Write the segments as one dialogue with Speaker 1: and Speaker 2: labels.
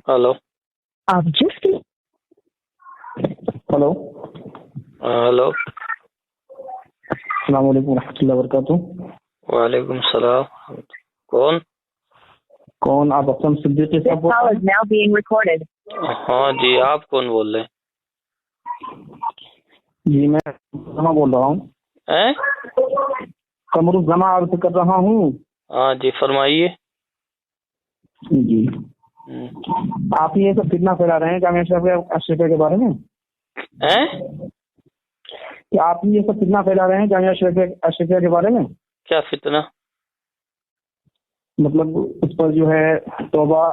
Speaker 1: Hello.
Speaker 2: आप जिस hello
Speaker 1: hello.
Speaker 2: अस्सलाम वालेकुम रहमतुल्लाहि व बरकातुहू।
Speaker 1: वालेकुम सलाम। कौन?
Speaker 2: कौन आप? असलम सिद्दीकी साहब बोल रहे हैं?
Speaker 1: हाँ जी, आप कौन बोल रहे हैं?
Speaker 2: जी मैं जमा बोल रहा हूँ।
Speaker 1: हैं?
Speaker 2: कमरुज़्ज़मा अर्ज कर रहा हूँ।
Speaker 1: हाँ जी, फरमाइए।
Speaker 2: जी आप ये सब फितना फैला रहे हैं जामिया अशरफिया के बारे में।
Speaker 1: हैं?
Speaker 2: कि आप ये सब फितना फैला रहे हैं जामिया अशरफिया के बारे में।
Speaker 1: क्या फितना?
Speaker 2: मतलब उस पर जो है तौबा,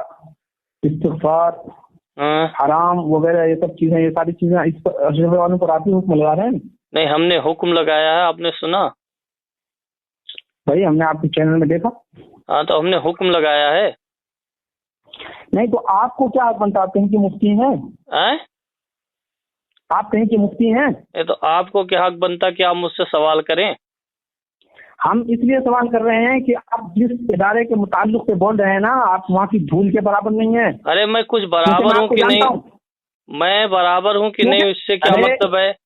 Speaker 2: इस्तिग़फ़ार,
Speaker 1: हाँ।
Speaker 2: हराम वगैरह ये सब चीजें, ये सारी चीजें इस पर अशरफिया वालों पर आती हुक्म लगा रहे हैं।
Speaker 1: नहीं, हमने हुक्म लगाया है, आपने सुना?
Speaker 2: भाई हमने आपके चैनल में देखा।
Speaker 1: हाँ, तो हमने हुक्म लगाया है।
Speaker 2: नहीं तो आपको क्या हक बनता? आप कहीं के मुफ्ती हैं?
Speaker 1: हैं?
Speaker 2: आप कहीं के मुफ्ती हैं?
Speaker 1: ये तो आपको क्या हक बनता कि आप मुझसे सवाल करें?
Speaker 2: हम इसलिए सवाल कर रहे हैं कि आप जिस इदारे के मुताल्लुक से बोल रहे हैं ना, आप वहाँ की धूल के बराबर नहीं है।
Speaker 1: अरे मैं कुछ बराबर हूँ कि नहीं? मैं बराबर हूँ कि नहीं, इससे क्या मतलब है?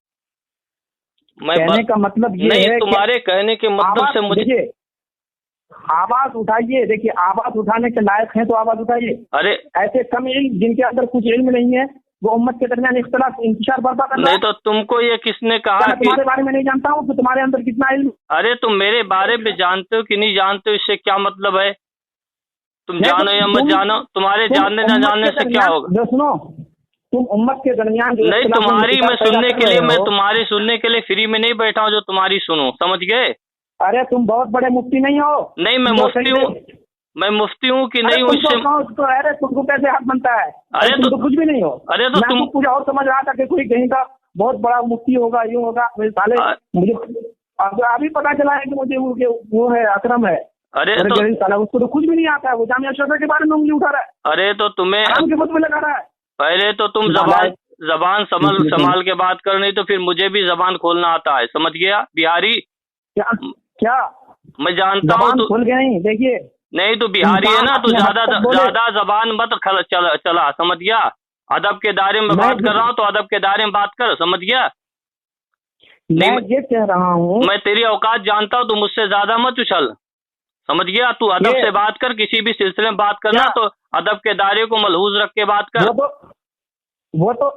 Speaker 1: मैं
Speaker 2: कहने का मतलब ये
Speaker 1: नहीं,
Speaker 2: है
Speaker 1: तुम्हारे कहने के मतलब से मुझे
Speaker 2: देखिए, आवाज उठाइए। देखिए आवाज उठाने के लायक हैं तो आवाज उठाइए।
Speaker 1: अरे
Speaker 2: ऐसे कम इल्म जिनके अंदर कुछ इल्म नहीं है वो उम्मत के दरमियान इख्तिलाफ इंतशार बर्पा कर रहा है।
Speaker 1: नहीं तो तुमको ये किसने कहा
Speaker 2: मैं
Speaker 1: कि
Speaker 2: तुम्हारे बारे में नहीं जानता हूँ कि तुम्हारे अंदर कितना इल्म।
Speaker 1: अरे तुम मेरे बारे में जानते हो कि नहीं जानते हो, इससे क्या मतलब है? तुम
Speaker 2: नहीं तो
Speaker 1: जानो या मत जानो, तुम्हारे जानने न जानने से क्या होगा?
Speaker 2: सुनो, तुम उम्मत के दरमियान जो
Speaker 1: नहीं,
Speaker 2: इख्तिलाफ
Speaker 1: तुम्हारी मैं
Speaker 2: पैदा
Speaker 1: सुनने
Speaker 2: कर
Speaker 1: के लिए,
Speaker 2: रहे
Speaker 1: मैं
Speaker 2: हो।
Speaker 1: तुम्हारी सुनने के लिए फ्री में नहीं बैठा हूँ जो तुम्हारी सुनो, समझ गए?
Speaker 2: अरे तुम बहुत बड़े मुफ्ती नहीं हो।
Speaker 1: नहीं, मैं मुफ्ती हूँ। मैं मुफ्ती हूँ कि नहीं हूँ इससे?
Speaker 2: अरे तुमको कैसे हक बनता है?
Speaker 1: अरे
Speaker 2: तुम
Speaker 1: तो
Speaker 2: तो कुछ भी नहीं हो।
Speaker 1: अरे तो
Speaker 2: मैं
Speaker 1: तुम
Speaker 2: तो कुछ और समझ रहा था कि कोई कहीं का बहुत बड़ा मुफ्ती होगा, यूं होगा। मेरे साले मुझे अभी पता चला है कि मुझे वो है, अकरम है।
Speaker 1: अरे तो
Speaker 2: साला उसको तो कुछ भी नहीं आता है, वो जामिया अशरफिया के बारे में उंगली उठा रहा है।
Speaker 1: अरे तो तुम्हें
Speaker 2: हराम के मुंह में लगा रहा है।
Speaker 1: पहले तो तुम जबान संभाल के बात कर, नहीं तो फिर मुझे भी जबान खोलना आता है, समझ गया बिहारी?
Speaker 2: क्या क्या
Speaker 1: मैं जानता हूँ
Speaker 2: जबान खोल के नहीं। देखिए
Speaker 1: नहीं तो बिहारी है ना, तो ज्यादा जबान मत चला, समझ गया? अदब के दायरे में बात कर रहा हूँ तो अदब के दायरे में बात कर, समझ गया?
Speaker 2: मैं ये कह रहा हूँ,
Speaker 1: मैं तेरी औकात जानता हूँ, तू मुझसे ज्यादा मत उछल, समझ गया? तू अदब से बात कर, किसी भी सिलसिले में बात करना तो अदब के दायरे को मलहूज रख के बात कर।
Speaker 2: वो तो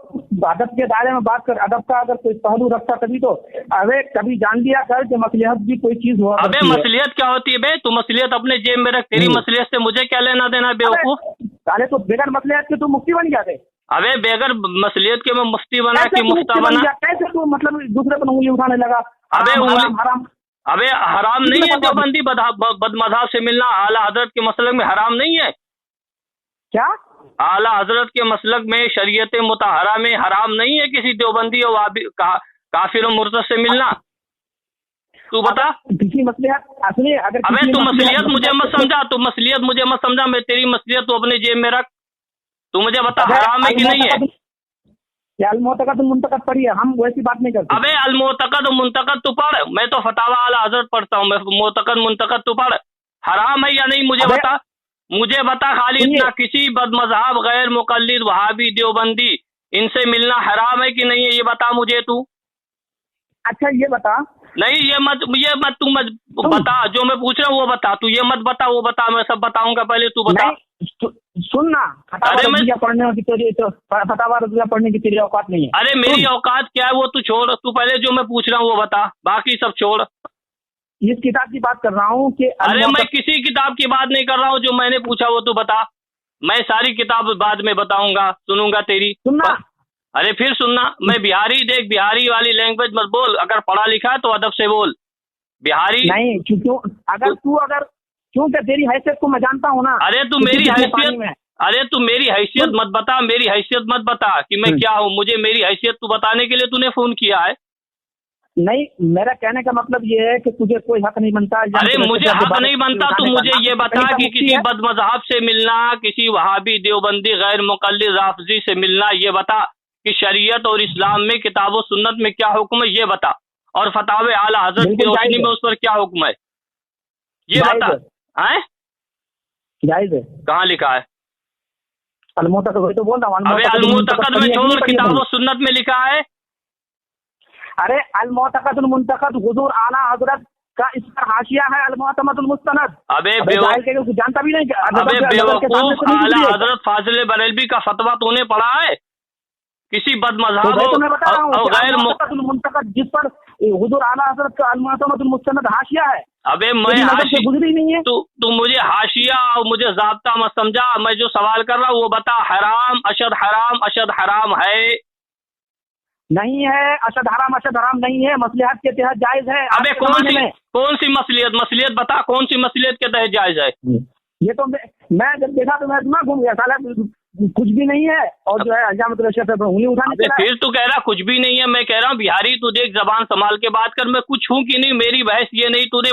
Speaker 2: अदब के दायरे में बात कर। अदब का अगर कोई पहलू रखता तभी तो। अरे कभी जान लिया कर कि मसलियत भी कोई चीज हुआ।
Speaker 1: अबे मसलियत क्या होती है बे? तू मसलियत अपने जेब में रख, तेरी मसलियत से मुझे क्या लेना देना बेवकूफ?
Speaker 2: अरे तो बगैर मसलियत के तू मुफ्ती बन गया थे।
Speaker 1: अबे बेगर मसलियत के मैं मुफ्ती बना कि मुफ्ता बना?
Speaker 2: कैसे तू मतलब दूसरे पर उंगली उठाने लगा?
Speaker 1: अबे
Speaker 2: हराम
Speaker 1: अबे हराम नहीं है देवबंदी बदमज़हब से मिलना? आला हजरत के मसलक में हराम नहीं है
Speaker 2: क्या?
Speaker 1: आला हजरत के मसलक में, शरीयत मुतहरा में हराम नहीं है किसी देवबंदी और काफिर और मुर्तद से मिलना? तू बता।
Speaker 2: किसी मसलियत असली अगर
Speaker 1: अबे तू मसलियत मुझे मत समझा, तू मसलियत मुझे मत समझा। मैं तेरी मसलियत तू अपने जेब में रख। तू मुझे बता हराम है कि नहीं है?
Speaker 2: अलमुतकद मुंतकद पढ़ी है, हम वैसी बात नहीं करते।
Speaker 1: अबे अलमुतकद मुंतकद तू पढ़, मैं तो फतावा आला हजरत पढ़ता हूँ। मैं मुतकद मुंतकद तू पढ़। हराम है या नहीं मुझे बता, मुझे बता खाली इतना। किसी बदमज़हब गैर मुकल्लिद वहाबी देवबंदी इनसे मिलना हराम है कि नहीं है, ये बता मुझे तू।
Speaker 2: अच्छा ये बता।
Speaker 1: नहीं ये मत तू मत बता, जो मैं पूछ रहा हूँ वो बता। तू ये मत बता, वो बता, मैं सब बताऊंगा, पहले तू बता।
Speaker 2: सुनना, फतावा पढ़ने की तेरी फतावा पढ़ने की तेरी औकात नहीं है।
Speaker 1: अरे मेरी औकात क्या है वो तू छोड़, तू पहले जो मैं पूछ रहा हूँ वो बता, बाकी सब छोड़।
Speaker 2: इस किताब की बात कर रहा हूँ कि
Speaker 1: अरे मैं किसी किताब की बात नहीं कर रहा हूँ, जो मैंने पूछा वो तू बता। मैं सारी किताब बाद में बताऊंगा, सुनूंगा तेरी।
Speaker 2: सुनना।
Speaker 1: अरे फिर सुनना। मैं बिहारी, देख बिहारी वाली लैंग्वेज मत बोल। अगर पढ़ा लिखा है तो अदब से बोल। बिहारी नहीं,
Speaker 2: क्योंकि तेरी हैसियत को मैं जानता हूँ ना।
Speaker 1: अरे तू मेरी हैसियत मत बता, मेरी हैसियत मत बता कि मैं क्या हूँ। मुझे मेरी हैसियत तू बताने के लिए तूने फोन किया है।
Speaker 2: नहीं, मेरा कहने का मतलब ये है कि तुझे कोई हक नहीं बनता।
Speaker 1: अरे मुझे हक नहीं बनता, तू मुझे ये बता कि किसी बदमज़हब से मिलना, किसी वहाबी देवबंदी गैर मुकल्लिद राफ़िज़ी से मिलना, ये बता कि शरीयत और इस्लाम में किताब और सुन्नत में क्या हुक्म है, ये बता। और फतावे आला हजरत की रोशनी में उस पर क्या हुक्म है, ये बता। हैं?
Speaker 2: जायज़ है।
Speaker 1: कहाँ लिखा है?
Speaker 2: अलमुतकद वही तो बोल रहा हूँ।
Speaker 1: अबे अलमुतकद में छोड़, किताब व सुन्नत में लिखा है।
Speaker 2: अरे अलमुतकदुल मुंतकद हुजूर आला हजरत का इस पर हाशिया है अलमुअतमदुल मुस्तनद।
Speaker 1: अबे
Speaker 2: जानता भी नहीं।
Speaker 1: अबे बेवकूफ, आला हजरत फाजिल बरेलवी का फतवा तूने पढ़ा है? किसी बदमज़हब और गैर
Speaker 2: मुंतकद जिस पर हुजूर आला हजरत का अलमुअतमदुल मुस्तनद हाशिया है।
Speaker 1: अबे मैं
Speaker 2: हाशिया गुजरी नहीं है।
Speaker 1: तू मुझे हाशिया और मुझे ज़ाब्ता मत समझा। मैं जो सवाल कर रहा हूँ वो बता, हराम अशद हराम है?
Speaker 2: नहीं है, अशद हराम नहीं है, मसलिहत के तहत जायज है।
Speaker 1: अबे कौन सी मसलियत बता, कौन सी मसलियत के तहत जायज है?
Speaker 2: ये तो मैं जब देखा तो मैं दिमाग घूम गया, साला कुछ भी नहीं है। और जो है हजामत रशीद पे उंगली उठाने के
Speaker 1: फिर तू कह रहा कुछ भी नहीं है। मैं कह रहा हूँ बिहारी तू देख जबान संभाल के बात कर। मैं कुछ हूँ कि नहीं, मेरी बहस ये नहीं। तूने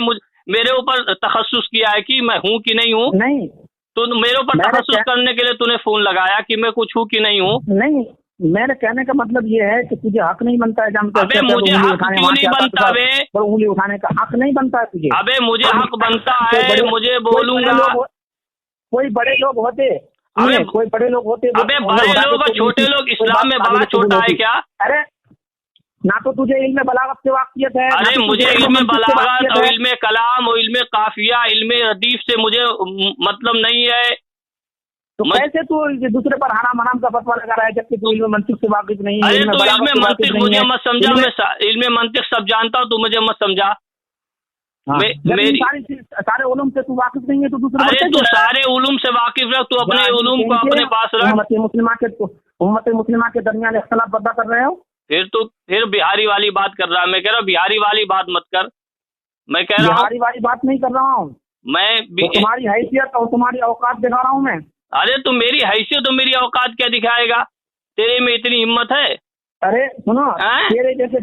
Speaker 1: मेरे ऊपर तखस्सुस किया है कि मैं हूँ कि नहीं हूँ?
Speaker 2: नहीं,
Speaker 1: तो मेरे ऊपर तखस्सुस करने के लिए तूने फोन लगाया कि मैं कुछ हूँ कि नहीं हूँ?
Speaker 2: नहीं, मेरे कहने का मतलब ये है कि तुझे हक नहीं बनता है।
Speaker 1: अबे मुझे हक क्यों नहीं बनता बे?
Speaker 2: उंगली उठाने का हक नहीं बनता है तुझे।
Speaker 1: अबे मुझे हक बनता है, मुझे बोलूंगा।
Speaker 2: कोई बड़े लोग होते, कोई बड़े लोग होते।
Speaker 1: अबे बड़े लोग और छोटे लोग इस्लाम में बड़ा छोटा है क्या?
Speaker 2: अरे ना तो तुझे इल्म बलागत से वाकियत है।
Speaker 1: अरे मुझे इल्म बलागत और इल्म कलाम और इल्म काफिया इल्म हदीस से मुझे मतलब नहीं है।
Speaker 2: तो कैसे तू दूसरे पर हराम हराम का फतवा लगा रहा है जबकि तू इल्म मंतिक से वाकिफ नहीं है?
Speaker 1: अरे तो इल्म मंतिक मुझे मत समझा। मैं इल्म मंतिक सब जानता हूँ, तू मुझे मत समझा।
Speaker 2: मेरी सारे उलूम से तू वाकिफ नहीं है तो दूसरे।
Speaker 1: अरे तू सारे उलूम से वाकिफ रख, तू अपने उलूम को अपने पास रख।
Speaker 2: उम्मत मुस्लिमा के दरमियान इख्तिलाफ पैदा कर रहे हो।
Speaker 1: फिर बिहारी वाली बात कर रहा है। मैं कह रहा हूँ बिहारी वाली बात मत कर। मैं कह रहा हूँ
Speaker 2: बिहारी वाली बात नहीं कर रहा हूँ मैं। तुम्हारी हैसियत और तुम्हारी औकात दिखा रहा हूँ मैं।
Speaker 1: अरे तो मेरी हैसियत तो मेरी औकात क्या दिखाएगा? तेरे में इतनी हिम्मत है?
Speaker 2: अरे सुनो, तेरे जैसे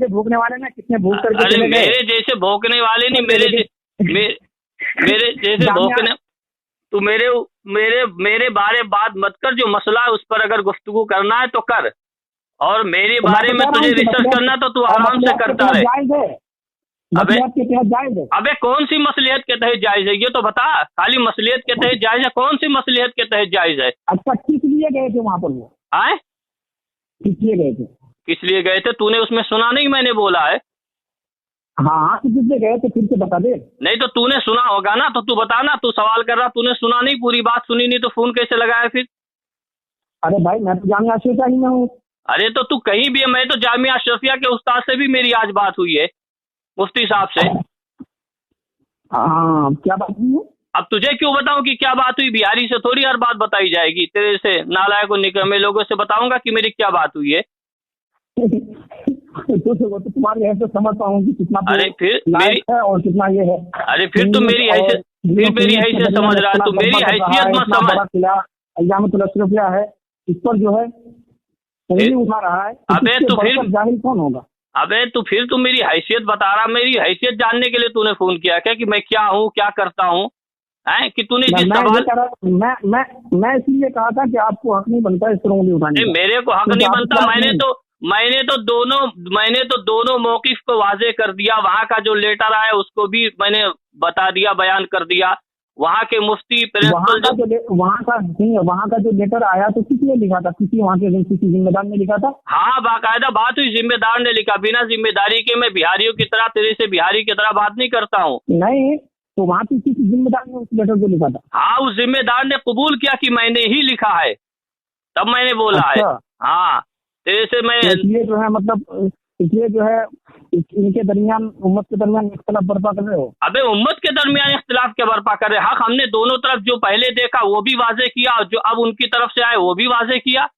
Speaker 2: भूखने वाले ना कितने भूख करके चले गए।
Speaker 1: मेरे जैसे भूखने वाले नहीं, मेरे जैसे भूखने। तू मेरे बारे बात मत कर। जो मसला है उस पर अगर गुफ्तगू करना है तो कर, और मेरे बारे में तुझे रिसर्च करना तो तू आराम से करता रहे। अबे कौन सी मसलियत के तहत जायज है ये तो बता। खाली मसलियत के तहत जायज है, कौन सी मसलियत के तहत जायज है?
Speaker 2: अच्छा, किस लिए गए थे वहाँ पर? वो
Speaker 1: आए
Speaker 2: किस लिए गए थे?
Speaker 1: किस लिए गए थे तूने उसमें सुना नहीं? मैंने बोला है।
Speaker 2: हाँ, तो किस लिए गए थे फिर से बता दे।
Speaker 1: नहीं तो तूने सुना होगा ना, तो तू बता ना। तू सवाल कर रहा, तूने सुना नहीं, पूरी बात सुनी नहीं तो फोन कैसे लगाया फिर?
Speaker 2: अरे भाई मैं तो जामिया अशरफिया ही में हूँ।
Speaker 1: अरे तो तू कहीं भी है। मैं तो जामिया अशरफिया के उस्ताद से भी मेरी आज बात हुई है, मुफ्ती साहब से।
Speaker 2: हाँ, क्या बात हुई है?
Speaker 1: अब तुझे क्यों बताऊं कि क्या बात हुई? बिहारी से थोड़ी हर बात बताई जाएगी। तेरे से नालायक और निकम्मे लोगों से बताऊंगा कि मेरी क्या बात हुई है।
Speaker 2: तो तुम्हारी हैसियत समझ पाऊंगी कितना।
Speaker 1: अरे फिर
Speaker 2: मेरी है और कितना ये है।
Speaker 1: अरे फिर तुम मेरी हैसियत समझ रहा है। तू मेरी हैसियत मत समझ।
Speaker 2: अय्यामुल अशरफिया है, इस पर जो है उंगली उठा रहा है।
Speaker 1: अबे तो फिर
Speaker 2: जाहिल कौन होगा?
Speaker 1: अबे तो फिर तू मेरी हैसियत बता रहा। मेरी हैसियत जानने के लिए तूने फोन किया क्या? कि मैं क्या हूँ, क्या करता हूँ? है कि तूने जिस सवाल
Speaker 2: मैं इसलिए कहा था कि आपको हक नहीं बनता इस तरह उंगली उठाने का।
Speaker 1: मेरे को हक नहीं बनता। मैंने तो दोनों मौकिफ को वाजे कर दिया। वहाँ का जो लेटर आया उसको भी मैंने बता दिया, बयान कर दिया। वहाँ के मुफ्ती प्रिंसिपल
Speaker 2: वहाँ का जो लेटर आया तो किसी ने लिखा था? किसी जिम्मेदार ने लिखा था?
Speaker 1: हाँ, बाकायदा बात हुई, जिम्मेदार ने लिखा। बिना जिम्मेदारी के मैं बिहारियों की तरह तेरे से बिहारी की तरह बात नहीं करता हूँ।
Speaker 2: नहीं, तो वहाँ पे किसी जिम्मेदार ने उस लेटर को लिखा था?
Speaker 1: हाँ, उस जिम्मेदार ने कबूल किया कि मैंने ही लिखा है, तब मैंने बोला है। हाँ, तेरे से मैं
Speaker 2: इसलिए जो है मतलब इसलिए जो है इनके दरमियान, उम्मत के दरमियान इख्तिलाफ बर्पा कर रहे हो।
Speaker 1: अबे उम्मत के दरमियान इख्तिलाफ क्या बर्पा कर रहे? हक हमने दोनों तरफ जो पहले देखा वो भी वाजे किया, और जो अब उनकी तरफ से आए वो भी वाजे किया।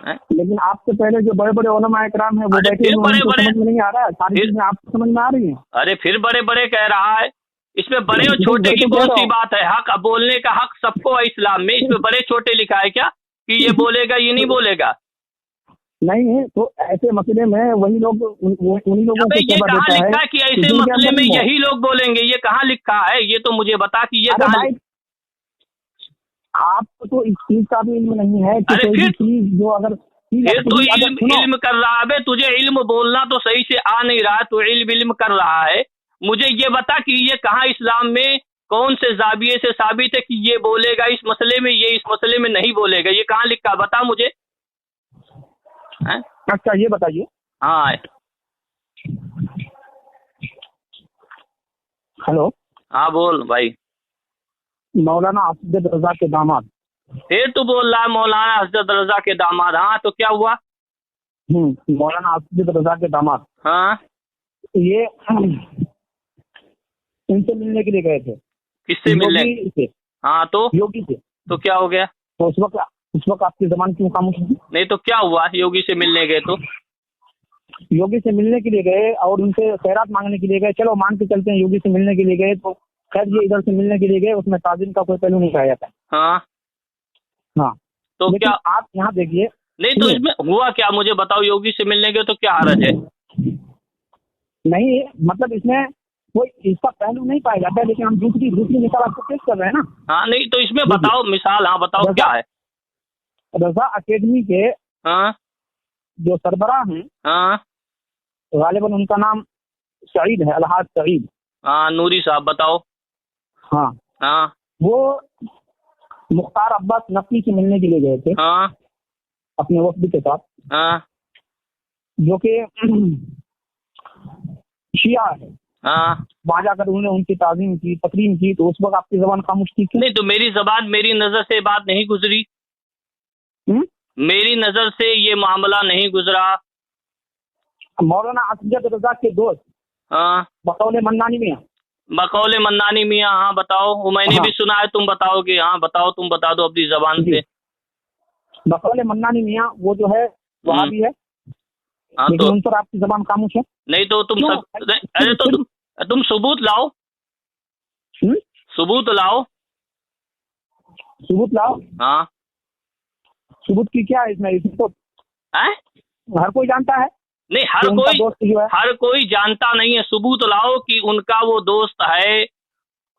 Speaker 2: लेकिन आपसे पहले जो बड़े बड़े उलमा इकराम है वो बैठे हैं, उनको समझ में नहीं आ रहा है। सारी चीजें आपको समझ में आ रही है।
Speaker 1: अरे फिर बड़े बड़े कह रहा है। इसमें बड़े और छोटे की कौन सी बात है? हक बोलने का हक सबको है इस्लाम में। इसमें बड़े छोटे लिखा है क्या कि ये बोलेगा ये नहीं बोलेगा?
Speaker 2: नहीं है तो ऐसे मसले में वही लोग उन्हीं लोगों को
Speaker 1: ये कहाँ लिखा है कि ऐसे मसले में यही लोग बोलेंगे? ये कहाँ लिखा है? ये तो मुझे बता कि ये कहाँ।
Speaker 2: आपको तो इस चीज का भी इल्म नहीं है कि कोई चीज जो अगर
Speaker 1: फिर तू इल्म कर रहा है। तुझे इल्म बोलना तो सही से आ नहीं रहा, तू इल्म कर रहा है। मुझे ये बता कि ये कहाँ इस्लाम में कौन से जाविये से साबित है कि ये बोलेगा इस मसले में, ये इस मसले में नहीं बोलेगा? ये कहाँ लिखा, बता मुझे।
Speaker 2: अच्छा ये बताइए।
Speaker 1: हाँ
Speaker 2: हेलो।
Speaker 1: हाँ बोल भाई।
Speaker 2: मौलाना असद रजा के दामाद।
Speaker 1: फिर तू बोल रहा है मौलाना असद रजा के दामाद। हाँ तो क्या हुआ?
Speaker 2: मौलाना असद रजा के दामाद।
Speaker 1: हाँ
Speaker 2: ये इनसे मिलने के लिए गए थे।
Speaker 1: किससे मिलने?
Speaker 2: से।
Speaker 1: हाँ तो
Speaker 2: योगी से।
Speaker 1: तो क्या हो गया?
Speaker 2: तो उस वक्त आपकी जबान क्यों खामोश थी?
Speaker 1: नहीं तो क्या हुआ? योगी से मिलने गए तो?
Speaker 2: योगी से मिलने के लिए गए और उनसे खैरात मांगने के लिए गए, चलो मान के चलते हैं योगी से मिलने के लिए गए, तो खैर ये इधर से मिलने के लिए गए, उसमें ताज़ीम का कोई पहलू नहीं पाया जाता।
Speaker 1: हाँ
Speaker 2: हाँ
Speaker 1: तो क्या
Speaker 2: आप यहाँ देखिए।
Speaker 1: नहीं तो इसमें हुआ क्या, मुझे बताओ। योगी से मिलने गए तो क्या हरज है?
Speaker 2: नहीं मतलब इसमें कोई इसका पहलू नहीं पाया जाता है, लेकिन हम दूसरी मिसाल आपको पेश कर रहे हैं ना।
Speaker 1: हाँ नहीं तो इसमें बताओ मिसाल। हाँ बताओ क्या है?
Speaker 2: रजा अकेडमी के
Speaker 1: हाँ
Speaker 2: जो सरबराह हैं,
Speaker 1: हाँ
Speaker 2: गालिबन उनका नाम सईद है, अलहाज सईद।
Speaker 1: हाँ नूरी साहब बताओ।
Speaker 2: हाँ
Speaker 1: हाँ
Speaker 2: वो मुख्तार अब्बास नकवी से मिलने के लिए गए थे।
Speaker 1: हाँ
Speaker 2: अपने वफ्द के साथ।
Speaker 1: हाँ
Speaker 2: जो कि शिया है।
Speaker 1: हाँ
Speaker 2: वहां जाकर उन्होंने उनकी ताज़ीम की, तकरीम की, तो उस वक्त आपकी जबान खामोश थी क्यों?
Speaker 1: नहीं तो मेरी जबान, मेरी नजर से बात नहीं गुजरी। मेरी नजर से ये मामला नहीं गुजरा।
Speaker 2: मौलाना असद रजा के दोस्त
Speaker 1: हाँ
Speaker 2: बकौल मन्नानी मियां।
Speaker 1: बकौल मन्नानी मियाँ। हाँ बताओ। वो मैंने भी सुना है, तुम बताओगे? हाँ बताओ, तुम बता दो अपनी जबान से।
Speaker 2: बकौल मन्नानी मियां वो जो है वहाँ भी है।
Speaker 1: हाँ
Speaker 2: लेकिन
Speaker 1: तो
Speaker 2: उन पर आपकी जबान खामोश है।
Speaker 1: नहीं तो तुम सब, अरे तो तुम सबूत लाओ। सबूत लाओ।
Speaker 2: सबूत लाओ।
Speaker 1: हाँ
Speaker 2: सबूत की क्या है इसमें तो हर कोई जानता है।
Speaker 1: नहीं हर कोई जानता नहीं है। सबूत लाओ कि उनका वो दोस्त है,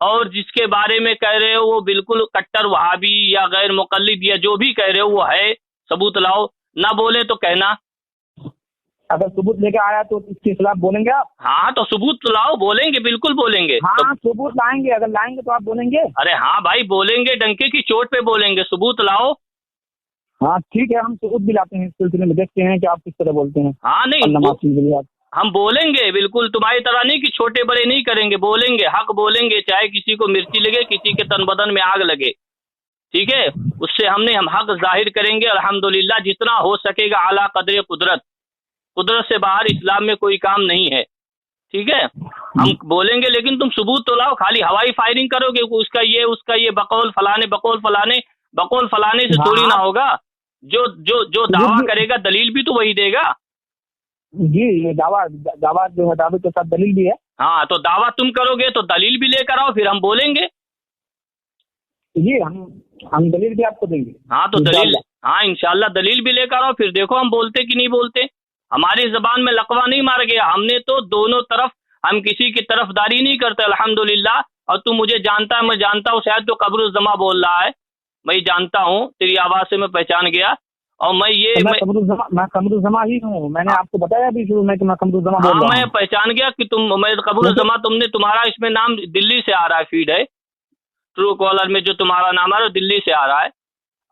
Speaker 1: और जिसके बारे में कह रहे हो वो बिल्कुल कट्टर वहाबी या गैर मुकल्लिद या जो भी कह रहे हो वो है। सबूत लाओ। ना बोले तो कहना।
Speaker 2: अगर सबूत लेके आया तो इसके खिलाफ बोलेंगे आप?
Speaker 1: हाँ तो सबूत लाओ, बोलेंगे, बिल्कुल बोलेंगे।
Speaker 2: हाँ तो सबूत लाएंगे, अगर लाएंगे तो आप बोलेंगे।
Speaker 1: अरे हाँ भाई बोलेंगे, डंके की चोट पे बोलेंगे। सबूत लाओ।
Speaker 2: हाँ ठीक है, हम सबूत भी लाते हैं इस सिलसिले में, देखते हैं कि आप किस तरह बोलते हैं।
Speaker 1: हाँ नहीं हम बोलेंगे बिल्कुल, तुम्हारी तरह नहीं कि छोटे बड़े नहीं करेंगे, बोलेंगे, हक बोलेंगे, चाहे किसी को मिर्ची लगे, किसी के तन बदन में आग लगे। ठीक है, उससे हम हक जाहिर करेंगे। अल्हम्दुलिल्लाह जितना हो सकेगा आला कदर कुदरत से बाहर इस्लाम में कोई काम नहीं है। ठीक है, हम बोलेंगे, लेकिन तुम सबूत तो लाओ। खाली हवाई फायरिंग करोगे, उसका ये बकौल फलाने से थोड़ी ना होगा। जो दावा करेगा दलील भी तो वही देगा।
Speaker 2: जी ये दावा जो है, दावे के साथ दलील भी है।
Speaker 1: हाँ तो दावा तुम करोगे तो दलील भी लेकर आओ, फिर हम बोलेंगे।
Speaker 2: जी हम दलील भी आपको देंगे।
Speaker 1: हाँ तो दलील, हाँ इंशाल्लाह दलील भी लेकर आओ, फिर देखो हम बोलते कि नहीं बोलते। हमारी जबान में लकवा नहीं मार गया। हमने तो दोनों तरफ, हम किसी की तरफदारी नहीं करते अल्हम्दुलिल्लाह। और तू मुझे जानता है, मैं जानता हूँ, शायद तो कब्रुज़्ज़मा बोल रहा है, मैं जानता हूँ, तेरी आवाज से मैं पहचान गया। और मैं
Speaker 2: कमरुज़्ज़मा ही हूँ। मैंने आपको बताया भी शुरू में कि मैं कमरुज़्ज़मा बोल रहा हूँ।
Speaker 1: मैं पहचान गया कि मैं कब्रुज़्ज़मा, तुम्हारा इसमें नाम दिल्ली से आ रहा है, फीड है ट्रू कॉलर में जो तुम्हारा नाम आ रहा है दिल्ली से आ रहा है।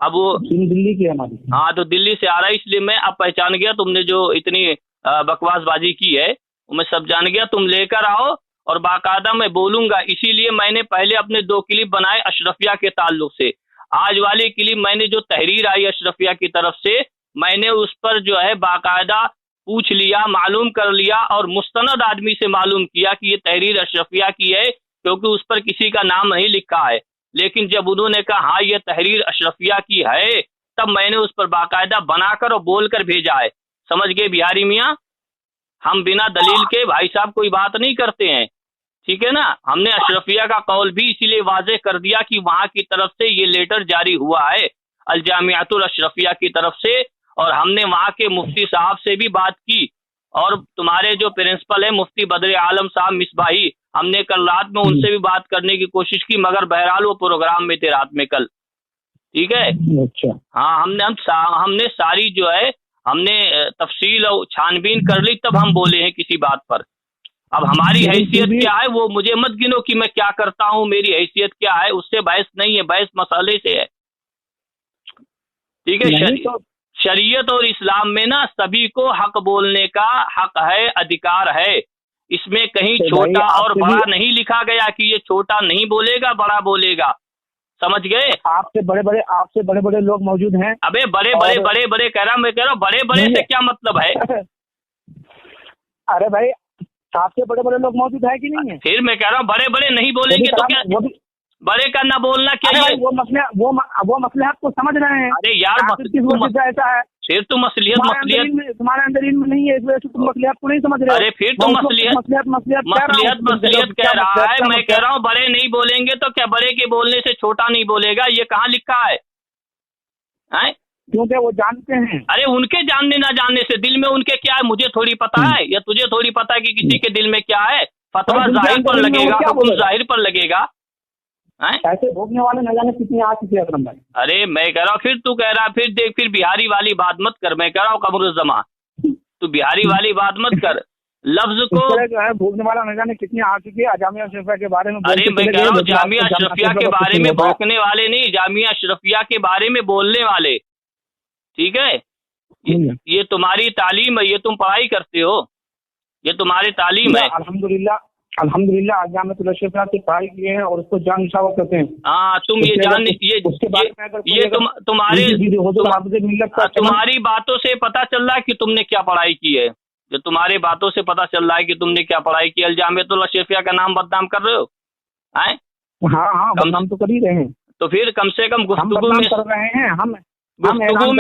Speaker 1: अब वो
Speaker 2: दिल्ली की है हमारी।
Speaker 1: हाँ तो दिल्ली से आ रहा है, इसलिए मैं अब पहचान गया। तुमने जो इतनी बकवासबाजी की है मैं सब जान गया। तुम लेकर आओ और बाकायदा मैं बोलूंगा। इसीलिए मैंने पहले अपने 2 क्लिप बनाए अशरफिया के ताल्लुक से। आज वाली क्लिप मैंने जो तहरीर आई अशरफिया की तरफ से, मैंने उस पर जो है बाकायदा पूछ लिया, मालूम कर लिया, और मुस्तनद आदमी से मालूम किया कि ये तहरीर अशरफिया की है, क्योंकि उस पर किसी का नाम नहीं लिखा है। लेकिन जब उन्होंने कहा हाँ ये तहरीर अशरफिया की है, तब मैंने उस पर बाकायदा बनाकर और बोलकर भेजा है। समझ गए बिहारी मियाँ? हम बिना दलील के भाई साहब कोई बात नहीं करते हैं। ठीक है ना? हमने अशरफिया का कौल भी इसीलिए वाजे कर दिया कि वहां की तरफ से ये लेटर जारी हुआ है अल जामियातुल अशरफिया की तरफ से, और हमने वहां के मुफ्ती साहब से भी बात की, और तुम्हारे जो प्रिंसिपल है मुफ्ती बदर आलम साहब मिसबाही, हमने कल रात में उनसे भी बात करने की कोशिश की, मगर बहरहाल वो प्रोग्राम में थे रात में कल। ठीक है,
Speaker 2: अच्छा
Speaker 1: हाँ हमने सारी जो है हमने तफसील और छानबीन कर ली, तब हम बोले हैं किसी बात पर। अब हमारी
Speaker 2: लेकिन
Speaker 1: हैसियत
Speaker 2: फिर भी
Speaker 1: क्या है वो मुझे मत गिनो कि मैं क्या करता हूँ, मेरी हैसियत क्या है, उससे बहस नहीं है, बहस मसले से है। ठीक है,
Speaker 2: नहीं तो
Speaker 1: शरीयत और इस्लाम में ना सभी को हक बोलने का हक है, अधिकार है। इसमें कहीं
Speaker 2: भाई
Speaker 1: छोटा और
Speaker 2: आपसे
Speaker 1: बड़ा
Speaker 2: भी
Speaker 1: नहीं लिखा गया कि ये छोटा नहीं बोलेगा, बड़ा बोलेगा। समझ गए?
Speaker 2: आपसे बड़े बड़े लोग मौजूद हैं।
Speaker 1: अबे बड़े
Speaker 2: और
Speaker 1: बड़े बड़े बड़े कह रहा, मैं कह रहा हूँ बड़े बड़े
Speaker 2: नहीं
Speaker 1: से
Speaker 2: है।
Speaker 1: क्या मतलब है?
Speaker 2: अरे भाई आपसे बड़े बड़े लोग मौजूद है कि नहीं है?
Speaker 1: फिर मैं कह रहा हूँ बड़े बड़े नहीं
Speaker 2: वो भी
Speaker 1: बोलेंगे तो
Speaker 2: कलाम
Speaker 1: क्या,
Speaker 2: वो भी
Speaker 1: बड़े का ना बोलना क्या
Speaker 2: अरे
Speaker 1: ये?
Speaker 2: भाई वो मसले आपको समझ रहे हैं।
Speaker 1: अरे यार
Speaker 2: आखिर किस वजह से ऐसा है?
Speaker 1: फिर तो मसलियत
Speaker 2: तुम्हारे अंदर इल्म नहीं है, इस वजह से तुम मसलियत को नहीं समझ रहे हो।
Speaker 1: अरे फिर तो मसलियत कह रहा है। मैं कह रहा हूँ बड़े नहीं बोलेंगे तो क्या, बड़े के बोलने से छोटा नहीं बोलेगा, ये कहाँ लिखा है? हैं?
Speaker 2: क्योंकि वो जानते हैं।
Speaker 1: अरे उनके जानने ना जानने से दिल में उनके क्या है मुझे थोड़ी पता है, या तुझे थोड़ी पता है कि किसी के दिल में क्या है? फतवा जाहिर पर लगेगा, हुक्म जाहिर पर लगेगा।
Speaker 2: ऐसे भोगने वाले न जाने कितनी आ चुके हैं अकरम भाई।
Speaker 1: अरे मैं कह रहा हूँ, फिर तू कह रहा, फिर देख, फिर बिहारी वाली बात मत कर। मैं कह रहा हूँ कमरुज़्ज़मा, तू बिहारी वाली बात मत कर। लफ्ज को
Speaker 2: जो है भोगने वाला न जाने कितनी आ चुकी है। जामिया अशरफिया के बारे में
Speaker 1: अरे मैं कह रहा हूँ जामिया अशरफिया के बारे में भोंकने वाले नहीं, जामिया अशरफिया के बारे में बोलने वाले। ठीक है, ये तुम्हारी तालीम है, ये तुम पढ़ाई करते हो, ये तुम्हारी तालीम है।
Speaker 2: अल्हम्दुलिल्लाह जामिया अशरफिया से पढ़ाई किए हैं और उसको जान निशावर करते हैं।
Speaker 1: हाँ, तुम ये जान, तुम्हारी बातों से पता चल रहा है कि तुमने क्या पढ़ाई की है। जो तुम्हारी बातों से पता चल रहा है कि तुमने क्या पढ़ाई की है। जामिया अशरफिया का नाम बदनाम कर रहे हो। हैं?
Speaker 2: हाँ बदनाम तो कर ही रहे हैं।
Speaker 1: तो फिर कम से कम गुफ्तगू में
Speaker 2: कर रहे हैं, हम
Speaker 1: गुफ्तगू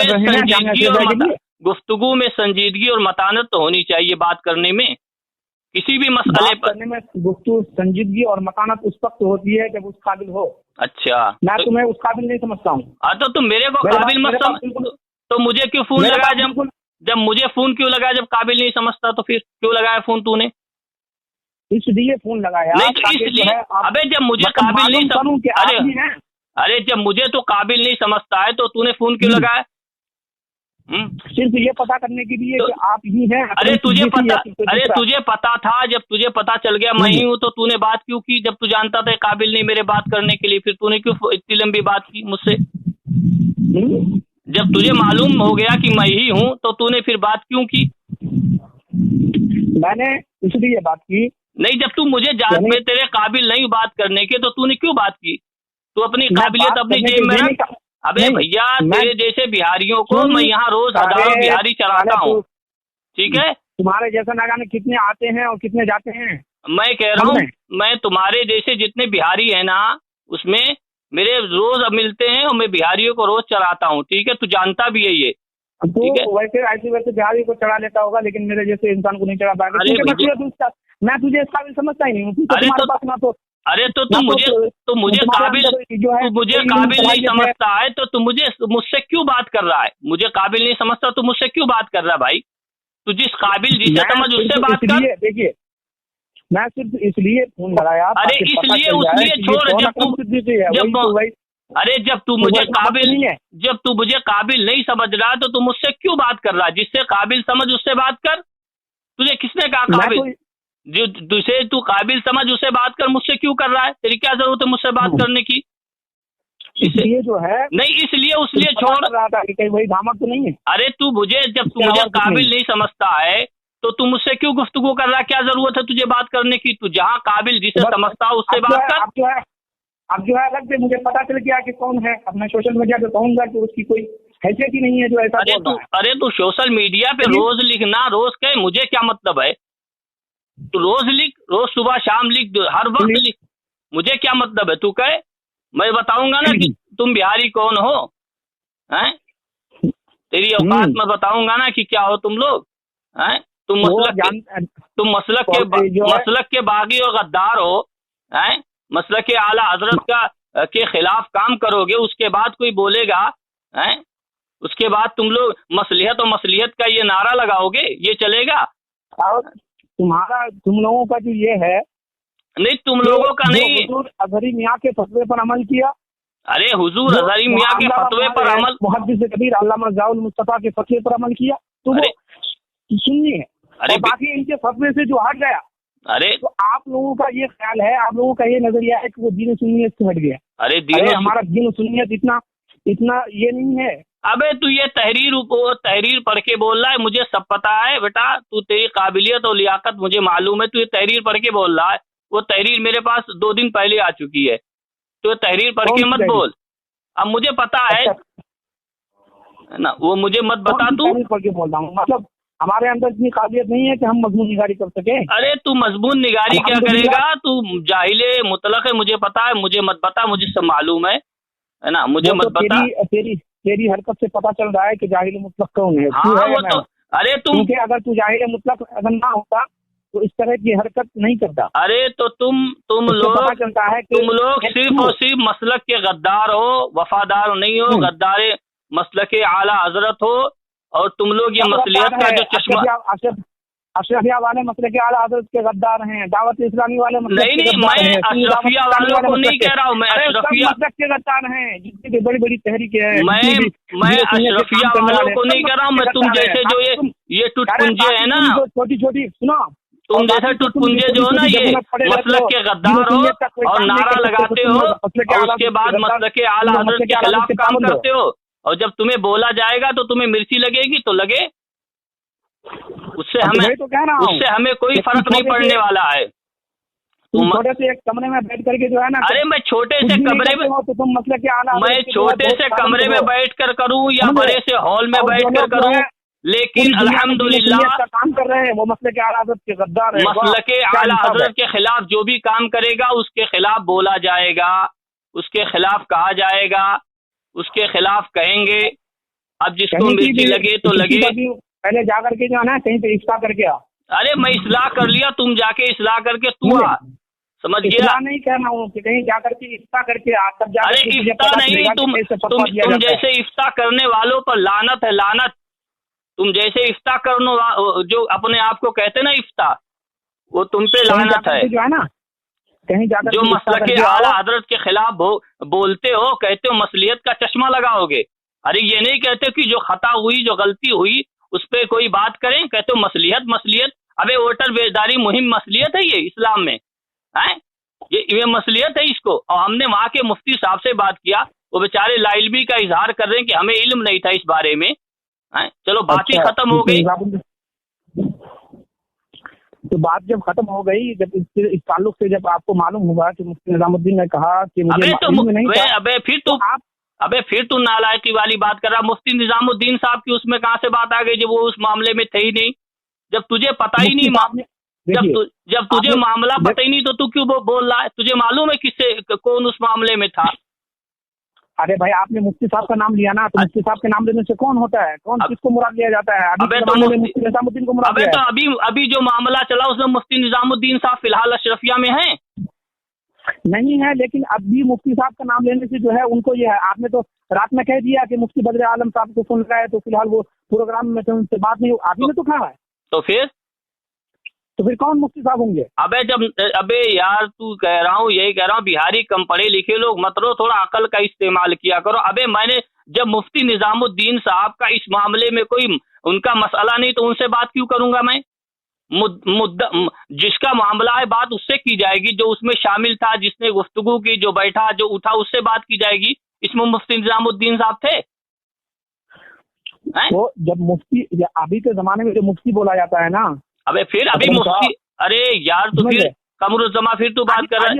Speaker 1: में संजीदगी और मतानत तो होनी चाहिए बात करने में, किसी भी मसले पर
Speaker 2: करने में। गुफ्तगू संजीदगी और मतानत उस वक्त होती है जब उस काबिल हो।
Speaker 1: अच्छा,
Speaker 2: मैं तुम्हें उस काबिल नहीं समझता हूँ।
Speaker 1: तो तुम मेरे को काबिल मत समझ, तो मुझे क्यों फोन लगाया? जब मुझे फोन क्यों लगाया जब काबिल नहीं समझता? तो फिर क्यों लगाया फोन तूने?
Speaker 2: इसलिए फोन लगाया
Speaker 1: नहीं तो इसलिए, अबे जब मुझे काबिल नहीं
Speaker 2: समझ,
Speaker 1: अरे जब मुझे तो काबिल नहीं समझता है तो तूने फोन क्यों लगाया?
Speaker 2: सिर्फ ये पता करने के लिए कि आप ही हैं।
Speaker 1: अरे तुझे पता था, जब तुझे पता चल गया मैं ही हूँ तो तूने बात क्यों की? जब तू जानता था काबिल नहीं मेरे बात करने के लिए, फिर तूने क्यों इतनी लंबी बात की मुझसे? जब तुझे मालूम हो गया कि मैं ही हूँ तो तूने फिर बात क्यों की?
Speaker 2: मैंने इसलिए बात की
Speaker 1: नहीं, जब तू मुझे जान में तेरे काबिल नहीं बात करने के तो तूने क्यों बात की? तू अपनी काबिलियत अपनी जेब में रख। अबे भैया, तेरे जैसे बिहारियों को मैं यहाँ रोज हजारों बिहारी चलाता हूँ। ठीक है,
Speaker 2: तुम्हारे जैसे ना जाने कितने आते हैं और कितने जाते हैं।
Speaker 1: मैं कह रहा हूँ, मैं तुम्हारे जैसे जितने बिहारी है ना उसमें मेरे रोज मिलते हैं और मैं बिहारियों को रोज चलाता हूँ। ठीक है, तू जानता भी है ये। ठीक है,
Speaker 2: वैसे बिहारी को चढ़ा लेता होगा लेकिन मेरे जैसे इंसान को नहीं चढ़ा पाएगा। मैं तुझे इस काबिल समझता ही नहीं हूँ।
Speaker 1: अरे तो तू मुझे काबिल नहीं समझता है तो तू मुझसे क्यों बात कर रहा है? मुझे काबिल नहीं समझता तो मुझसे क्यों बात कर रहा है भाई? तू जिस काबिल जिसे समझ उससे बात कर।
Speaker 2: देखिए, मैं सिर्फ इसलिए फोन लगाया।
Speaker 1: अरे इसलिए छोड़, जब तू मुझे काबिल नहीं समझ रहा तो तू मुझसे क्यों बात कर रहा है? जिससे काबिल समझ उससे बात कर। तुझे किसने कहा काबिल? जो तुझे तू काबिल समझ उसे बात कर, मुझसे क्यों कर रहा है? तेरी क्या जरूरत है मुझसे बात करने की?
Speaker 2: इसलिए जो है
Speaker 1: नहीं, इसलिए छोड़
Speaker 2: रहा था कि कहीं वही धामक तो नहीं है।
Speaker 1: अरे जब तू मुझे काबिल नहीं समझता है तो तू मुझसे क्यों गुफ्तगू कर रहा है? क्या जरूरत है तुझे बात करने की? तू जहाँ काबिल जिसे समझता है उससे बात कर।
Speaker 2: अब जो है अलग से मुझे पता चल गया कि कौन है। अब मैं सोशल मीडिया पे कहूंगा कि उसकी कोई हैसियत ही नहीं है जो ऐसा बोल रहा है।
Speaker 1: अरे तू सोशल मीडिया पे रोज लिखना, रोज कहे, मुझे क्या मतलब है? तू रोज लिख, रोज सुबह शाम लिख, हर वक्त लिख, मुझे क्या मतलब है? तू कहे, मैं बताऊंगा ना कि तुम बिहारी कौन हो। हैं? तेरी औकात में बताऊंगा ना कि क्या हो तुम लोग। हैं? तुम मसलक के बागी और गद्दार हो। हैं? मसलक के आला हजरत के खिलाफ काम करोगे, उसके बाद कोई बोलेगा। हैं? उसके बाद तुम लोग मसलियत का ये नारा लगाओगे, ये चलेगा?
Speaker 2: तुम लोगों का जो ये है,
Speaker 1: नहीं तुम लोगों का नहीं,
Speaker 2: हुजूर अज़हरी मियाँ के फतवे पर अमल किया।
Speaker 1: अरे हुजूर अज़हरी मियाँ के फतवे पर अमल,
Speaker 2: मुहद्दिस कबीर अल्लामा ज़ियाउल मुस्तफा के फतवे पर अमल किया तो वो सुन्नी है। और बाकी इनके फतवे से जो हट गया
Speaker 1: अरे
Speaker 2: तो आप लोगों का ये ख्याल है, आप लोगों का ये नजरिया है कि वो दीन सुन्नियत से हट गया।
Speaker 1: अरे
Speaker 2: अरे हमारा दीन सुन्नियत इतना इतना ये नहीं है।
Speaker 1: अबे तू ये तहरीर पढ़ के बोल रहा है, मुझे सब पता है बेटा, तू तेरी काबिलियत और लियाकत मुझे मालूम है, तू ये तहरीर पढ़ के बोल रहा है। वो तहरीर मेरे पास 2 दिन पहले आ चुकी है, तो ये तहरीर पढ़ के मत बोल। अब मुझे पता है ना, वो मुझे मत बता तू।
Speaker 2: पढ़ के बोल रहा हूँ, मतलब हमारे अंदर इतनी काबिलियत नहीं है कि हम मजमून निगारी कर सके।
Speaker 1: अरे तू मजमून निगारी क्या करेगा, तू जाहिले मुतलक है, मुझे पता है, मुझे मत बता, मुझे सब मालूम है ना, मुझे मत बता।
Speaker 2: तेरी हरकत से पता चल रहा है कि जाहिल मुतलक कौन है।
Speaker 1: हाँ वो तो, अरे
Speaker 2: क्योंकि अगर तू जाहिल मुतलक अगर ना होता तो इस तरह की हरकत नहीं करता।
Speaker 1: अरे तो तुम लोग
Speaker 2: पता चलता है कि
Speaker 1: तुम लोग सिर्फ और सिर्फ मसलक के गद्दार हो, वफादार नहीं हो, गद्दारे मसलक के आला हजरत हो, और तुम लोग ये मसलियत का जो चश्मा,
Speaker 2: अशरफिया वाले मसले के आला हजरत के गद्दार हैं, दावत इस्लामी वाले
Speaker 1: नहीं मैं अशरफिया वालों को नहीं कह रहा हूँ, मैं अशरफिया
Speaker 2: के गद्दार हैं, जितनी बड़ी बड़ी तहरीकें हैं।
Speaker 1: मैं अशरफिया वालों को नहीं कह रहा हूँ, मैं तुम जैसे जो ये टुटपुंजे है ना,
Speaker 2: छोटी छोटी सुनो,
Speaker 1: तुम जैसे टुटपुंजे जो है ना, ये मसलक के गद्दार हो और नारा लगाते हो और उसके बाद मसलक के आला हजरत के खिलाफ काम करते हो, और जब तुम्हें बोला जाएगा तो तुम्हें मिर्ची लगेगी तो लगे, उससे हमें कोई फर्क नहीं पड़ने वाला है।
Speaker 2: तुम छोटे से एक कमरे में बैठ करके जो है ना,
Speaker 1: अरे मैं छोटे से कमरे में,
Speaker 2: तो तुम मतलब क्या आला,
Speaker 1: मैं छोटे से कमरे में बैठ कर करूँ या बड़े से हॉल में बैठ कर करूँ, लेकिन अल्हम्दुलिल्लाह
Speaker 2: काम कर रहे हैं वो मसले के आला हजरत के गद्दार है।
Speaker 1: मसले के आला हजरत के खिलाफ जो भी काम करेगा उसके खिलाफ बोला जाएगा, उसके खिलाफ कहा जाएगा, उसके खिलाफ कहेंगे। अब जिसको मिर्ची लगे तो लगे।
Speaker 2: पहले जाकर के जो है ना कहीं पे इस्लाह करके आ।
Speaker 1: अरे मैं इस्लाह कर लिया, तुम जाके इस्लाह करके तू आ, समझ गया?
Speaker 2: नहीं कहना हूँ कि कहीं जाकर के इफ्ता करके आ, तब जाकर।
Speaker 1: अरे इफ्ता नहीं, तुम जैसे इफ्ता करने वालों पर लानत है, लानत। तुम जैसे इफ्ता करने जो अपने आप को कहते ना इफ्ता, वो तुम पे लानत है।
Speaker 2: जो है ना कहीं जाकर
Speaker 1: जो मसलक के आला हजरत के खिलाफ बोलते हो, कहते हो मसलियत का चश्मा लगाओगे। अरे ये नहीं कहते कि जो खता हुई, जो गलती हुई उस पर कोई बात करें, कहते हो मसलियत मसलियत। अबे वोटर बेदारी मुहिम मसलियत है ये इस्लाम में है, ये मसलियत है इसको। और हमने वहाँ के मुफ्ती साहब से बात किया, वो बेचारे लाइल्मी का इजहार कर रहे हैं कि हमें इल्म नहीं था इस बारे में है। चलो बात ही खत्म हो गई।
Speaker 2: तो बात जब खत्म हो गई, जब इस ताल्लुक से जब आपको मालूम हुआ कि मुफ्ती निजामुद्दीन ने कहा कि मुझे नहीं था,
Speaker 1: अबे फिर तू नालायकी वाली बात कर रहा। मुफ्ती निजामुद्दीन साहब की उसमें कहाँ से बात आ गई जब वो उस मामले में थे ही नहीं, जब तुझे पता ही नहीं, जब तुझे मामला पता ही नहीं तो तू क्यों बोल रहा है? तुझे मालूम है किससे कौन उस मामले में था?
Speaker 2: अरे भाई आपने मुफ्ती साहब का नाम लिया ना, तो मुफ्ती साहब के नाम लेने से कौन होता है, कौन किसको मुराद लिया जाता है?
Speaker 1: अबे तो मुफ्ती निजामुद्दीन को मुराद। अबे तो अभी जो मामला चला उसमें मुफ्ती निजामुद्दीन साहब फिलहाल अशरफिया में हैं?
Speaker 2: नहीं है, लेकिन अब भी मुफ्ती साहब का नाम लेने से जो है उनको ये है, आपने तो रात में कह दिया कि मुफ्ती बद्र आलम साहब को सुन रहा है, तो फिलहाल वो प्रोग्राम में तो उनसे बात नहीं, आपने तो कहा है। तो फिर कौन मुफ्ती साहब होंगे?
Speaker 1: अबे यार तू कह रहा हूँ, यही कह रहा हूँ, बिहारी कम पढ़े लिखे लोग मत रहो, थोड़ा अकल का इस्तेमाल किया करो। अबे मैंने जब मुफ्ती निजामुद्दीन साहब का इस मामले में कोई उनका मसला नहीं तो उनसे बात क्यों करूंगा मैं? मुद्दा जिसका मामला है बात उससे की जाएगी, जो उसमें शामिल था, जिसने गुफ्तगू की, जो बैठा, जो उठा, उससे बात की जाएगी। इसमें मुफ्ती निजामुद्दीन साहब थे?
Speaker 2: तो जब मुफ्ती, अभी के जमाने में जो मुफ्ती बोला जाता है ना,
Speaker 1: अबे फिर अभी मुफ्ती, अरे यार तो फिर कमरुज़्ज़मा फिर तू बात कर रहा है।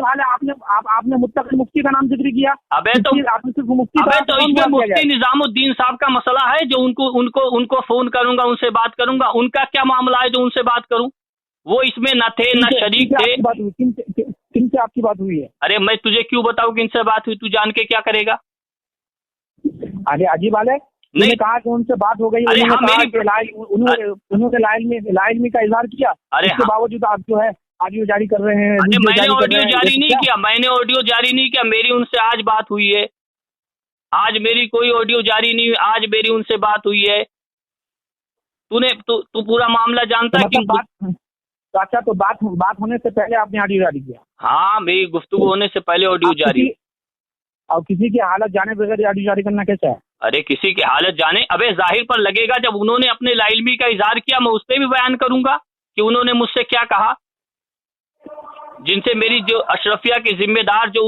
Speaker 2: आपने मुत्तकी मुफ्ती का नाम जिक्र किया।
Speaker 1: अबे तो इसमें मुफ्ती निजामुद्दीन साहब का मसला है जो उनको फोन करूंगा, उनसे बात करूंगा। उनका क्या मामला है जो उनसे बात करूं? वो इसमें न थे न शरीक थे।
Speaker 2: किनसे आपकी बात हुई है? अरे
Speaker 1: मैं तुझे क्यों बताऊं किनसे बात हुई? तू जान के क्या करेगा?
Speaker 2: अरे अजीब वाले नहीं कहा कि उनसे बात हो गई। उन्होंने लाइल्मी का इजहार किया। अरे इसके बावजूद आप जो है ऑडियो जारी कर रहे हैं।
Speaker 1: मैंने ऑडियो जारी नहीं किया, मैंने ऑडियो जारी नहीं किया। मेरी उनसे आज बात हुई है, आज मेरी कोई ऑडियो जारी नहीं हुई, आज मेरी उनसे बात हुई है। तू पूरा मामला जानता है कि
Speaker 2: अच्छा, तो बात होने से पहले आपने ऑडियो जारी किया?
Speaker 1: हाँ, मेरी गुफ्तगू होने से पहले ऑडियो जारी।
Speaker 2: और किसी की हालत जाने बगैर ऑडियो जारी करना कैसा है?
Speaker 1: अरे किसी की हालत जाने, अबे जाहिर पर लगेगा जब उन्होंने अपने लाइल्मी का इजहार किया, मैं उस पर भी बयान करूंगा कि उन्होंने मुझसे क्या कहा। जिनसे मेरी जो अशरफिया के जिम्मेदार जो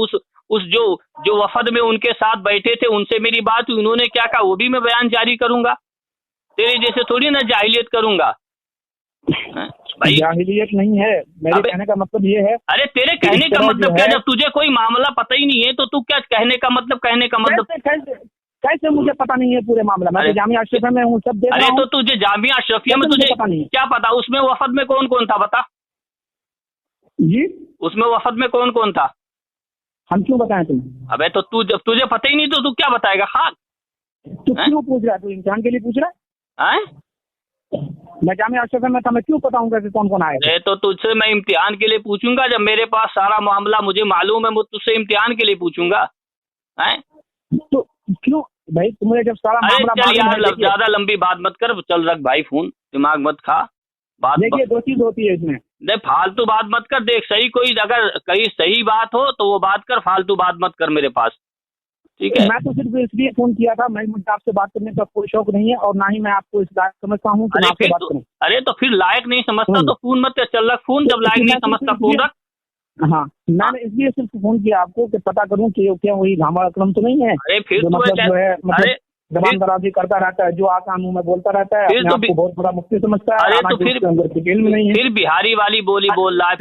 Speaker 1: उस जो वफद में उनके साथ बैठे थे उनसे मेरी बात हुई, उन्होंने क्या कहा वो भी मैं बयान जारी करूंगा। तेरे जैसे थोड़ी ना जाहिलियत करूंगा भाई।
Speaker 2: जाहिलियत नहीं है, मेरे कहने का मतलब ये है।
Speaker 1: अरे तेरे कहने का मतलब क्या, जब तुझे कोई मामला पता ही नहीं है तो तू क्या कहने का मतलब
Speaker 2: कैसे मुझे पता नहीं है पूरे मामला? मैं तो जामिया अशरफिया में हूँ, सब देख रहा हूं।
Speaker 1: तो तुझे जामिया अशरफिया में तुझे क्या पता उसमें वफद में कौन कौन था बता
Speaker 2: जी? उसमें
Speaker 1: वफद में कौन कौन था?
Speaker 2: हम क्यों बताएं तुम्हें?
Speaker 1: अबे तो तू जब तुझे पता ही नहीं तो तू क्या बताएगा? हाँ
Speaker 2: तू क्यों पूछ रहा है? तू इम्तिहान के लिए पूछ रहा है? मैं जामिया अशरफिया में था, मैं क्यों बताऊंगा कि कौन कौन आए?
Speaker 1: तो तुझसे मैं इम्तिहान के लिए पूछूंगा जब मेरे पास सारा मामला मुझे मालूम है, मैं तुझसे इम्तिहान के लिए पूछूंगा।
Speaker 2: तो क्यों भाई, तुम्हें जब सारा मामला
Speaker 1: चल यार ज्यादा लंबी बात मत कर, चल रख भाई फोन, दिमाग मत खा। बात
Speaker 2: देखिए 2 चीज होती है इसमें।
Speaker 1: देख फालतू बात मत कर, देख सही कोई अगर कहीं सही बात हो तो वो बात कर, फालतू बात मत कर मेरे पास, ठीक है?
Speaker 2: मैं तो सिर्फ इसलिए फोन किया था, मुझे आपसे बात करने का कोई शौक नहीं है और ना ही मैं आपको इस लायक समझता हूँ कि आपसे बात करूं।
Speaker 1: अरे तो फिर लायक नहीं समझता तो फोन मत कर, चल रख फोन, जब लायक नहीं समझता फोन रख।
Speaker 2: हाँ मैंने इसलिए सिर्फ फोन किया आपको कि पता करूं कि क्या वही घामा अकरम तो नहीं है?
Speaker 1: अरे फिर
Speaker 2: जो मतलब जबान दराजी करता रहता है, जो आता मुंह में बोलता रहता है, अपने आप को बहुत बड़ा मुफ्ती समझता है।
Speaker 1: अरे तो फिर
Speaker 2: डिटेल में नहीं है।
Speaker 1: फिर बिहारी वाली बोली बोल रहा है।